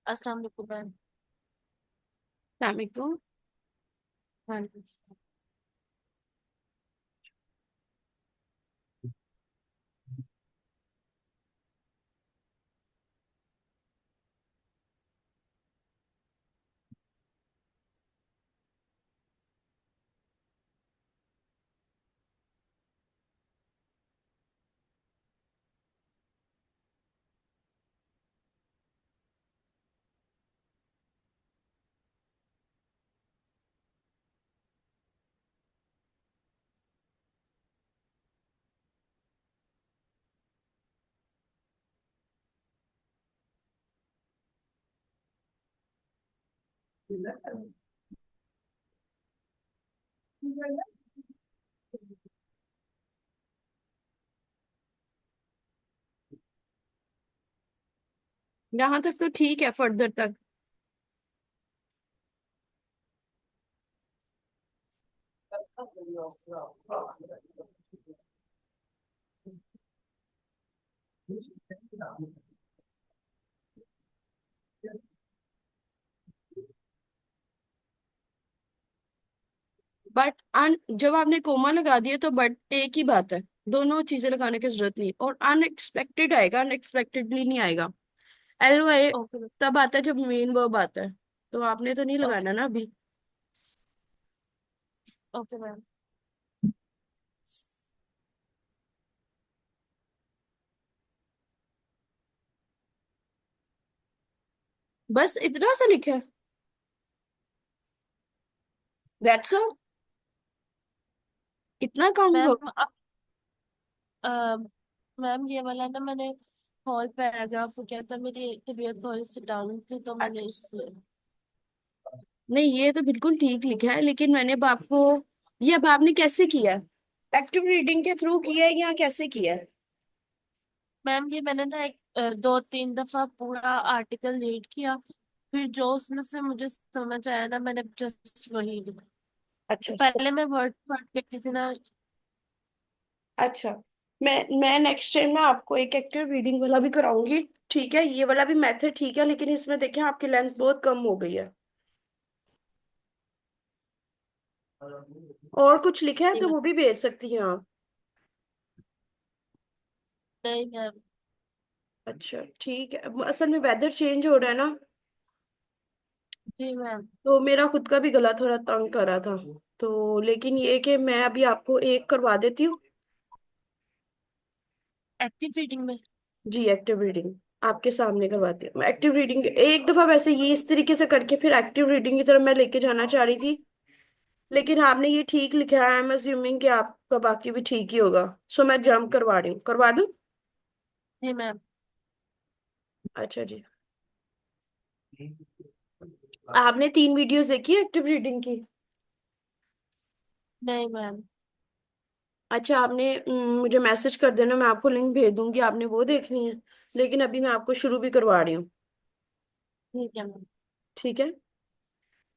अस्सलाम वालेकुम मैम। सलामकुम। वालेकुम अस्सलाम। यहाँ तक तो ठीक है, फर्दर तक। बट जब आपने कोमा लगा दिया तो बट एक ही बात है। दोनों चीजें लगाने की जरूरत नहीं, और अनएक्सपेक्टेड आएगा, अनएक्सपेक्टेडली नहीं आएगा। L Y okay ma'am. तब आता है जब मेन वर्ब आता है। तो आपने तो नहीं ओके। लगाना ना अभी। Okay ma'am. बस इतना सा लिखा है, दैट्स ऑल। इतना काउंट मैम हो। अ, मैम ये वाला ना मैंने हॉल पैराग्राफ किया था, मेरी तबीयत थोड़ी सी डाउन थी तो मैंने अच्छा, इसलिए। नहीं ये तो बिल्कुल ठीक लिखा है, लेकिन मैंने अब आपको, ये अब आपने कैसे किया? एक्टिव रीडिंग के थ्रू किया है या कैसे किया है? मैम ये मैंने ना एक दो तीन दफा पूरा आर्टिकल रीड किया, फिर जो उसमें से मुझे समझ आया ना मैंने जस्ट वही लिखा। अच्छा पहले मैं वर्ड वर्ड लिखती थी ना। अच्छा। मैं नेक्स्ट टाइम ना आपको एक एक्टिव रीडिंग वाला भी कराऊंगी। ठीक है, ये वाला भी मेथड ठीक है, लेकिन इसमें देखें आपकी लेंथ बहुत कम हो गई है। और कुछ लिखा है जी तो मैम। वो भी भेज सकती हैं आप। नहीं मैम। अच्छा ठीक है, अब असल में वेदर चेंज हो रहा है ना, जी मैम। तो मेरा खुद का भी गला थोड़ा तंग कर रहा था। तो लेकिन ये कि मैं अभी आपको एक करवा देती हूँ। एक्टिव रीडिंग में। जी, एक्टिव रीडिंग आपके सामने करवाती हूँ। एक्टिव रीडिंग एक दफा वैसे ये इस तरीके से करके फिर एक्टिव रीडिंग की तरफ मैं लेके जाना चाह रही थी, लेकिन आपने ये ठीक लिखा है। आई एम अज्यूमिंग कि आपका बाकी भी ठीक ही होगा। सो मैं जंप करवा रही हूँ, करवा दूँ? जी मैम। अच्छा जी। आपने 3 वीडियोस देखी एक्टिव रीडिंग की? नहीं मैम। अच्छा, आपने मुझे मैसेज कर देना, मैं आपको लिंक भेज दूंगी, आपने वो देखनी है। लेकिन अभी मैं आपको शुरू भी करवा रही हूँ। ठीक है मैम। ठीक है। जी।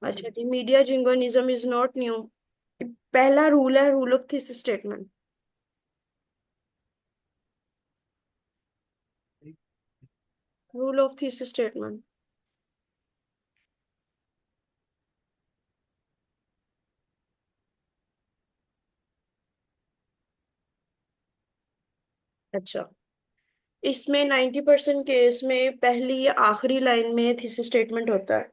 अच्छा जी, media jingoism is not new. पहला रूल है rule of this statement. Rule of this statement. अच्छा, इसमें 90% केस में पहली या आखिरी लाइन में थिस स्टेटमेंट होता है।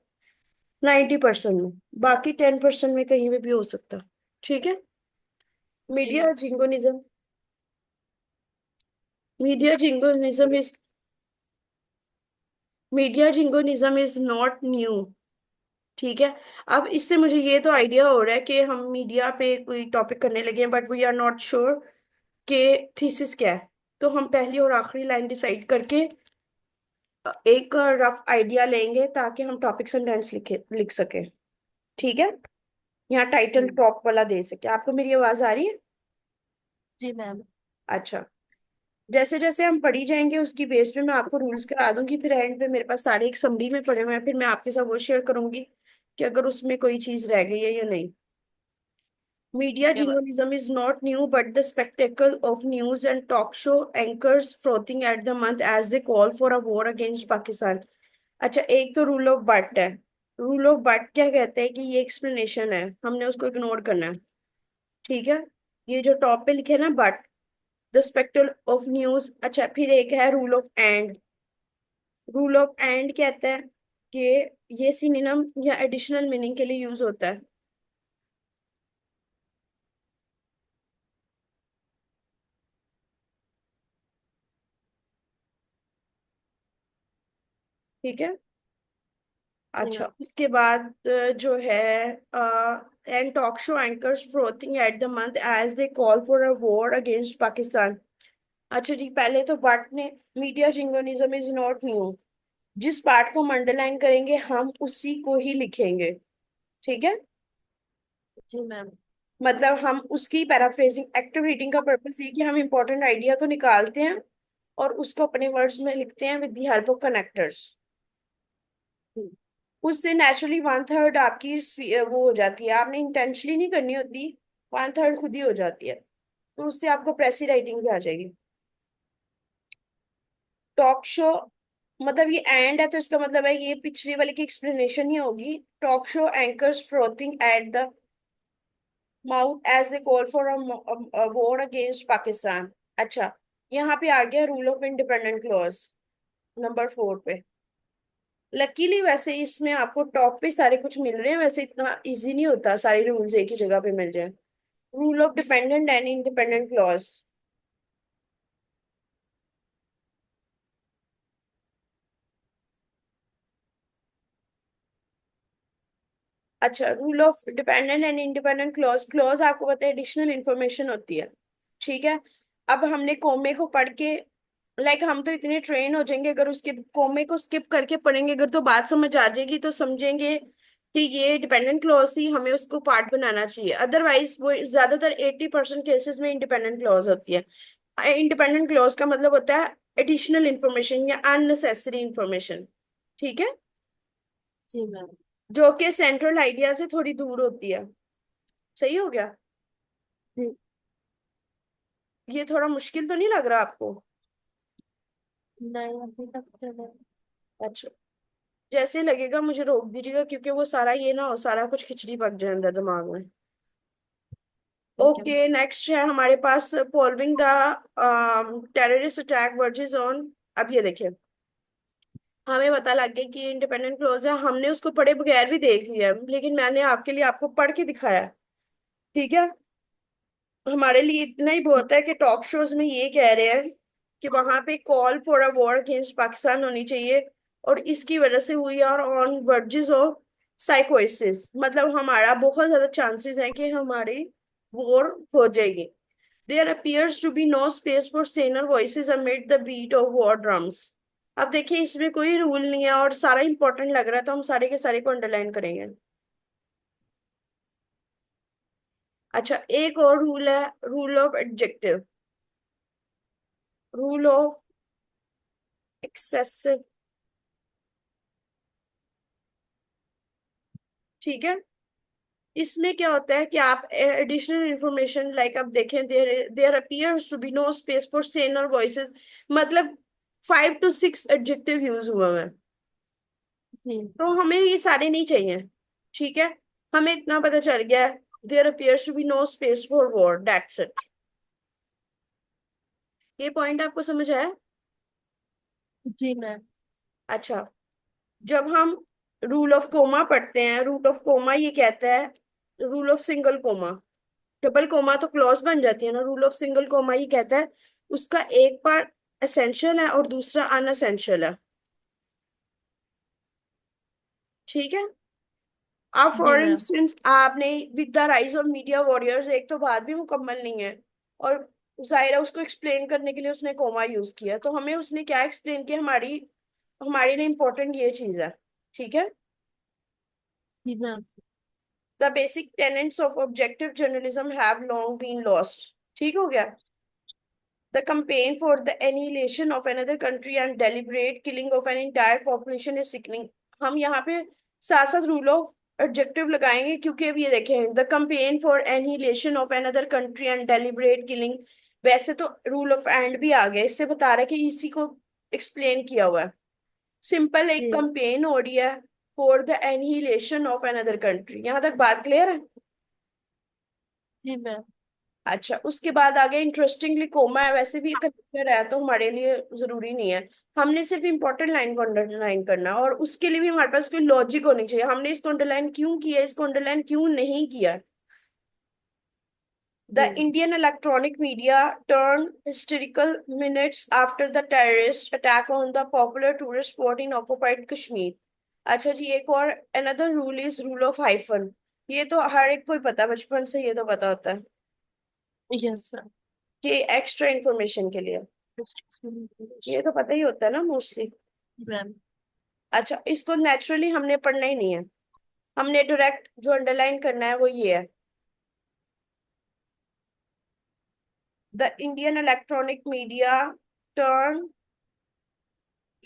90% में। बाकी 10% में कहीं पे भी हो सकता है। ठीक है। जी media ma'am. Jingoism. Media jingoism is media jingoism is not new. ठीक है। अब इससे मुझे ये तो आइडिया हो रहा है कि हम मीडिया पे कोई टॉपिक करने लगे हैं, but we are not sure कि थीसिस क्या है। तो हम पहली और आखिरी लाइन डिसाइड करके एक रफ आइडिया लेंगे ताकि हम टॉपिक सेंटेंस लिख सके। ठीक है। यहाँ टाइटल जी। टॉप वाला दे सके। आपको मेरी आवाज आ रही है? जी मैम। अच्छा। जैसे जैसे हम पढ़ी जाएंगे उसकी बेस पे मैं आपको रूल्स करा दूंगी, फिर एंड पे मेरे पास सारे एक समरी में पड़े हुए हैं, फिर मैं आपके साथ वो शेयर करूंगी कि अगर उसमें कोई चीज रह गई है या नहीं। Media ठीक है ma'am. jingoism is not new, but the spectacle of news and talk show anchors frothing at the month as they call for a war against Pakistan. अच्छा, एक तो रूल ऑफ बट है। रूल ऑफ बट क्या कहते हैं कि ये explanation है, हमने उसको इग्नोर करना है। ठीक है। ये जो टॉप पे लिखे है ना but, the spectacled of news. अच्छा, फिर एक है rule of and. Rule of and कहता है कि ये सिनोनिम या एडिशनल मीनिंग के लिए यूज होता है। ठीक है। जी अच्छा, मैम। उसके बाद जो है and talk show anchors frothing at the month as they call for a war against Pakistan. अच्छा जी, पहले तो पार्ट ने media jingoism is not new. जिस पार्ट को हम अंडरलाइन करेंगे हम उसी को ही लिखेंगे। ठीक है। जी मैम। मतलब हम उसकी पैराफ्रेजिंग, एक्टिव रीडिंग का पर्पस ये कि हम इंपॉर्टेंट आइडिया को निकालते हैं और उसको अपने वर्ड्स में लिखते हैं with the help of connectors. जी। उससे नेचुरली 1/3 आपकी वो हो जाती है, आपने इंटेंशनली नहीं करनी होती। 1/3 खुद ही हो जाती है। तो उससे आपको प्रेसी राइटिंग भी आ जाएगी। टॉक शो, मतलब ये एंड है तो इसका मतलब है ये पिछली वाले की एक्सप्लेनेशन ही होगी। Talk show anchors frothing at the mouth as a call for a war against Pakistan. अच्छा, यहाँ पे आ गया rule of independent clause number 4 पे। लकीली वैसे इसमें आपको टॉप पे सारे कुछ मिल रहे हैं, वैसे इतना इजी नहीं होता सारे रूल्स एक ही जगह पे मिल जाए। Rule of dependent and independent clause. अच्छा, rule of dependent and independent clause. Clause आपको पता है एडिशनल इंफॉर्मेशन होती है। ठीक है। अब हमने कोमे को पढ़ के, लाइक हम तो इतने ट्रेन हो जाएंगे, अगर उसके कोमे को स्किप करके पढ़ेंगे अगर तो बात समझ आ जाएगी तो समझेंगे कि ये डिपेंडेंट क्लॉज थी, हमें उसको पार्ट बनाना चाहिए। अदरवाइज वो ज्यादातर 80% केसेस में इंडिपेंडेंट क्लॉज होती है। इंडिपेंडेंट क्लॉज का मतलब होता है एडिशनल इंफॉर्मेशन या अननेसेसरी इंफॉर्मेशन। ठीक है। जी मैम। जो कि सेंट्रल आइडिया से थोड़ी दूर होती है। सही हो गया। जी। ये थोड़ा मुश्किल तो नहीं लग रहा आपको? नहीं अभी तक तो नहीं। अच्छा, जैसे लगेगा मुझे रोक दीजिएगा, क्योंकि वो सारा ये ना हो सारा कुछ खिचड़ी पक जाए अंदर दिमाग में। ठीक है। ओके, नेक्स्ट है हमारे पास following the terrorist attack verges on. अब ये देखिए, हमें पता लग गया कि इंडिपेंडेंट क्लोज है, हमने उसको पढ़े बगैर भी देख लिया, लेकिन मैंने आपके लिए आपको पढ़ के दिखाया। ठीक है। हमारे लिए इतना ही बहुत है कि टॉक शोज में ये कह रहे हैं कि वहां पे call for a war against Pakistan होनी चाहिए, और इसकी वजह से हुई आर ऑन वर्जेस ऑफ साइकोसिस, मतलब हमारा बहुत ज्यादा चांसेस है कि हमारी वॉर हो जाएगी। There appears to be no space for saner voices amid the beat of war drums. अब देखिए, इसमें कोई रूल नहीं है और सारा इंपॉर्टेंट लग रहा है, तो हम सारे के सारे को अंडरलाइन करेंगे। अच्छा, एक और रूल है, rule of adjective, rule of excessive. ठीक है। इसमें क्या होता है कि आप एडिशनल इंफॉर्मेशन लाइक आप देखें, there there appears to be no space for sane और वॉइसेस, मतलब 5 to 6 एडजेक्टिव यूज हुआ है। जी। तो हमें ये सारे नहीं चाहिए। ठीक है। हमें इतना पता चल गया, there appears to be no space for word, that's it. ये पॉइंट आपको समझ आया? जी मैम। अच्छा, जब हम रूल ऑफ कोमा पढ़ते हैं, रूल ऑफ कोमा ये कहता है, rule of single comma, double comma तो क्लॉज बन जाती है ना, रूल ऑफ सिंगल कोमा ये कहता है उसका एक पार्ट एसेंशियल है और दूसरा अनएसेंशियल है। ठीक है। अब जी फॉर मैम। इंस्टेंस आपने with the rise of media warriors, एक तो बात भी मुकम्मल नहीं है, और जाहिर है उसको एक्सप्लेन करने के लिए उसने कोमा यूज किया, तो हमें उसने क्या एक्सप्लेन किया, हमारी हमारे लिए इंपॉर्टेंट ये चीज है। ठीक है। जी ma'am. The basic tenets of objective journalism have long been lost. ठीक हो गया। The campaign for the annihilation of another country and deliberate killing of an entire population is sickening। हम यहाँ पे साथ साथ रूल ऑफ एडजेक्टिव लगाएंगे, क्योंकि अब ये देखें, the campaign for annihilation of another country and deliberate killing, वैसे तो रूल ऑफ एंड भी आ गया, इससे बता रहा है कि इसी को एक्सप्लेन किया हुआ है। सिंपल एक जी। कंपेन हो रही है for the annihilation of another country, यहाँ तक बात क्लियर है? जी मैम। अच्छा, उसके बाद आगे इंटरेस्टिंगली कोमा है, वैसे भी ये कनेक्टर है तो हमारे लिए जरूरी नहीं है। हमने सिर्फ इंपॉर्टेंट लाइन को अंडरलाइन करना है, और उसके लिए भी हमारे पास कोई लॉजिक होनी चाहिए, हमने इसको अंडरलाइन क्यों किया, इसको अंडरलाइन क्यों नहीं किया। The ji. Indian electronic media turned hysterical minutes after the terrorist attack on the popular tourist spot in occupied Kashmir। अच्छा जी, एक और another rule is rule of hyphen। ये तो हर एक को ही पता, बचपन से ये तो पता होता है यस मैम। कि एक्स्ट्रा इंफॉर्मेशन के लिए, ये तो पता ही होता है ना मोस्टली। मैम। अच्छा, इसको नेचुरली हमने पढ़ना ही नहीं है, हमने डायरेक्ट जो अंडरलाइन करना है वो ये है, the Indian electronic media turn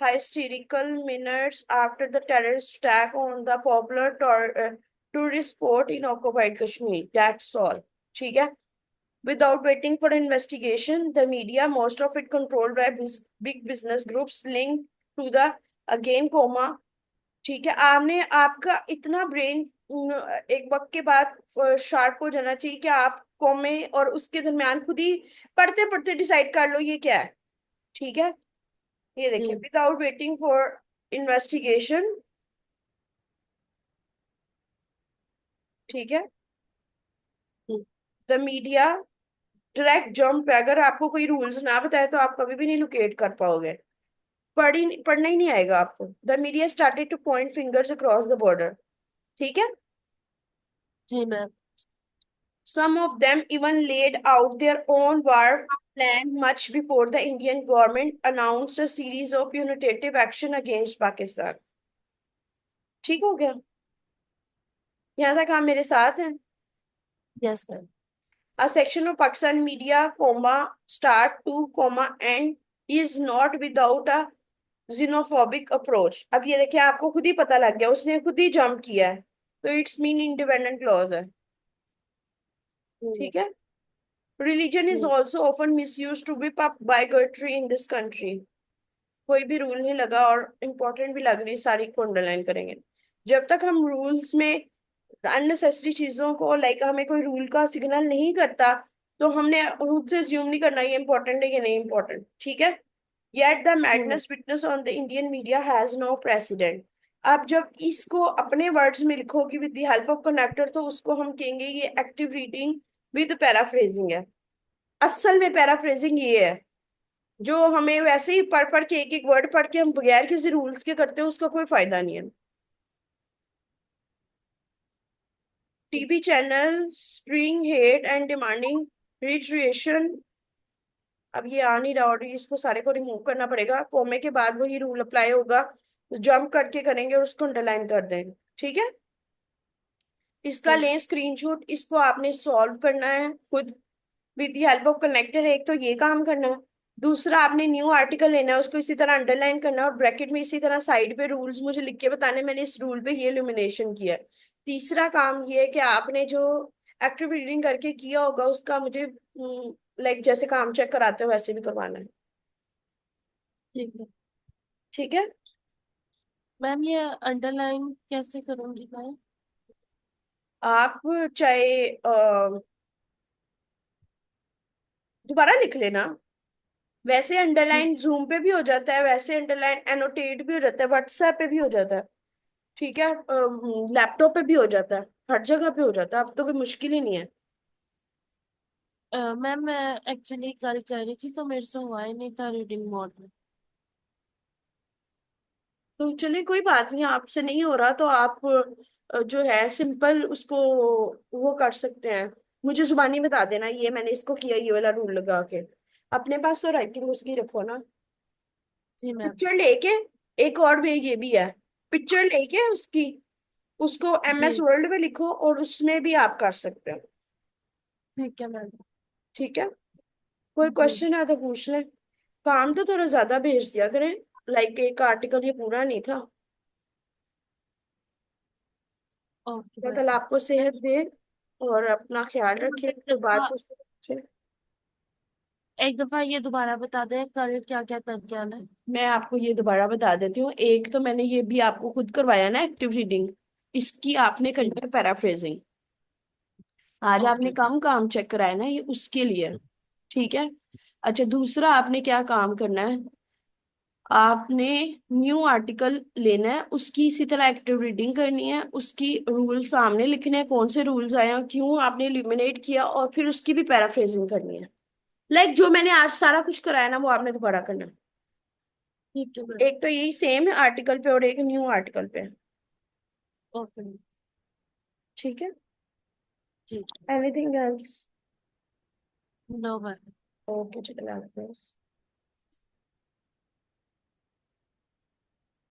hysterical minutes after the terrorist attack on the popular tourist spot in occupied Kashmir. That's all. ठीक है। Without waiting for investigation, the media, most of it controlled by big business groups linked to the again comma। ठीक है, आपने आपका इतना brain एक वक्त के बाद शार्प हो जाना चाहिए कि आप कॉमे और उसके दरमियान खुद ही पढ़ते पढ़ते डिसाइड कर लो ये क्या है। ठीक है। ये देखिए, जी। Without waiting for investigation. ठीक है। जी। द मीडिया डायरेक्ट जंप, अगर आपको कोई रूल्स ना बताए तो आप कभी भी नहीं लोकेट कर पाओगे, पढ़ना ही नहीं आएगा आपको। The media started two point fingers across the border. ठीक है। जी ma'am. Some of them even laid out their own war plan much before the Indian government announced a series of punitive action against Pakistan। ठीक हो गया? यहाँ तक आप मेरे साथ हैं? Yes ma'am. A section of Pakistan media, comma, start to, comma, end is not without a xenophobic approach। अब ये देखिए, आपको खुद ही पता लग गया, उसने खुद ही जंप किया है, तो इट्स मीन इंडिपेंडेंट क्लॉज है। जी। ठीक है। Religion is ji. also often misused to whip up bigotry in this country। कोई भी रूल नहीं लगा और इम्पोर्टेंट भी लग रही, सारी को अंडरलाइन करेंगे। जब तक हम रूल्स में अननेसेसरी चीजों को, लाइक हमें कोई रूल का सिग्नल नहीं करता, तो हमने खुद से ज्यूम नहीं करना ये इंपॉर्टेंट है कि नहीं इंपॉर्टेंट। ठीक है। येट द जी ma'am. Madness witness on the Indian media has no president. आप जब इसको अपने वर्ड्स में लिखोगे with the help of connector, तो उसको हम कहेंगे ये एक्टिव रीडिंग विद पैराफ्रेजिंग है। असल में पैराफ्रेजिंग ये है, जो हमें वैसे ही पढ़ पढ़ के एक एक वर्ड पढ़ के हम बगैर किसी रूल्स के करते हैं, उसका कोई फायदा नहीं है। TV channel spring hate and demanding retribution. अब ये आ नहीं रहा, और इसको सारे को रिमूव करना पड़ेगा, कोमे के बाद वही रूल अप्लाई होगा, जंप करके करेंगे और उसको अंडरलाइन कर देंगे। ठीक है। इसका जी। लें स्क्रीनशॉट, इसको आपने सॉल्व करना है खुद with the help of connector. एक तो ये काम करना है। दूसरा, आपने न्यू आर्टिकल लेना है, उसको इसी तरह अंडरलाइन करना है और ब्रैकेट में इसी तरह साइड पे रूल्स मुझे लिख के बताने, मैंने इस रूल पे ये इल्यूमिनेशन किया है। तीसरा काम ये है कि आपने जो एक्टिव रीडिंग करके किया होगा उसका मुझे लाइक जैसे काम चेक कराते हो वैसे भी करवाना है। ठीक है ठीक है। मैम, ये अंडरलाइन कैसे करूंगी मैं? आप चाहे दोबारा लिख लेना। वैसे ठीक। अंडरलाइन जूम पे भी हो जाता है, वैसे अंडरलाइन एनोटेट भी हो जाता है, व्हाट्सएप पे भी हो जाता है। ठीक है, लैपटॉप पे भी हो जाता है, हर जगह पे हो जाता है, अब तो कोई मुश्किल ही नहीं है। मैम, मैं एक्चुअली कल कर रही थी तो मेरे से हुआ ही नहीं था रीडिंग मोड में। तो चलिए कोई बात नहीं, आपसे नहीं हो रहा तो आप जो है सिंपल उसको वो कर सकते हैं। मुझे जुबानी बता देना ये मैंने इसको किया, ये वाला रूल लगा के। अपने पास तो राइटिंग उसकी रखो ना। जी मैम। पिक्चर लेके, एक और वे ये भी है, पिक्चर लेके उसकी, उसको MS जी। वर्ल्ड में लिखो और उसमें भी आप कर सकते हो। ठीक है मैम। ठीक है। कोई जी। क्वेश्चन है तो पूछ ले। काम तो थोड़ा ज्यादा भेज दिया करें, लाइक एक आर्टिकल ये पूरा नहीं था। ओके तो कल मैम। आपको सेहत दे और अपना ख्याल रखे, एक कोई बात दफा पूछे। एक दफा ये दोबारा बता दें कल क्या क्या करके आना है? मैं आपको ये दोबारा बता देती हूँ। एक तो मैंने ये भी आपको खुद करवाया ना एक्टिव रीडिंग, इसकी आपने जी। करनी है पैराफ्रेजिंग। आज आपने ओके। कम काम चेक कराया ना, ये उसके लिए। ठीक है। अच्छा, दूसरा आपने क्या काम करना है, आपने न्यू आर्टिकल लेना है, उसकी इसी तरह एक्टिव रीडिंग करनी है, उसकी रूल सामने लिखने हैं, कौन से रूल्स आए हैं, क्यों आपने इल्यूमिनेट किया, और फिर उसकी भी पैराफ्रेजिंग करनी है। लाइक जो मैंने आज सारा कुछ कराया ना वो आपने दोबारा करना है। ठीक है मैम। एक तो यही सेम है आर्टिकल पे और एक न्यू आर्टिकल पे। Okay ma'am. ठीक है। जी। Anything else? No ma'am. Okay, चलो,